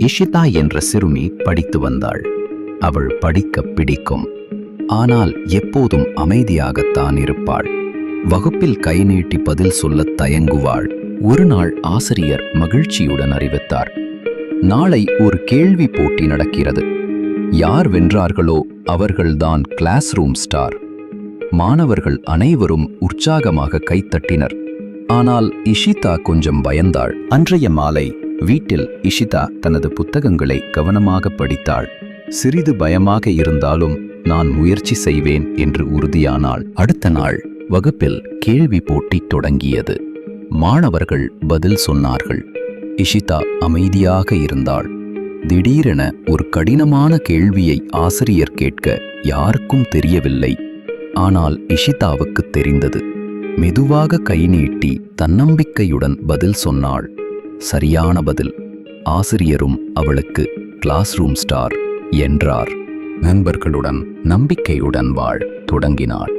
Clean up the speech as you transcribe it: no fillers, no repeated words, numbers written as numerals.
இஷிதா என்ற சிறுமி படித்து வந்தாள். அவள் படிக்க பிடிக்கும். ஆனால் எப்போதும் அமைதியாகத்தான் இருப்பாள். வகுப்பில் கை நீட்டி பதில் சொல்லத் தயங்குவாள். ஒரு நாள் ஆசிரியர் மகிழ்ச்சியுடன் அறிவித்தார், நாளை ஒரு கேள்வி போட்டி நடக்கிறது. யார் வென்றார்களோ அவர்கள்தான் கிளாஸ் ரூம் ஸ்டார். மாணவர்கள் அனைவரும் உற்சாகமாக கைத்தட்டினர். ஆனால் இஷிதா கொஞ்சம் பயந்தாள். அன்றைய மாலை வீட்டில் இஷிதா தனது புத்தகங்களை கவனமாக படித்தாள். சிறிது பயமாக இருந்தாலும் நான் முயற்சி செய்வேன் என்று உறுதியானாள். அடுத்த நாள் வகுப்பில் கேள்வி போட்டி தொடங்கியது. மாணவர்கள் பதில் சொன்னார்கள். இஷிதா அமைதியாக இருந்தாள். திடீரென ஒரு கடினமான கேள்வியை ஆசிரியர் கேட்க யாருக்கும் தெரியவில்லை. ஆனால் இஷிதாவுக்கு தெரிந்தது. மெதுவாக கை நீட்டி தன்னம்பிக்கையுடன் பதில் சொன்னாள். சரியான பதில். ஆசிரியரும் அவளுக்கு கிளாஸ் ரூம் ஸ்டார் என்றார். நண்பர்களுடன் நம்பிக்கையுடன் வாழ தொடங்கினாள்.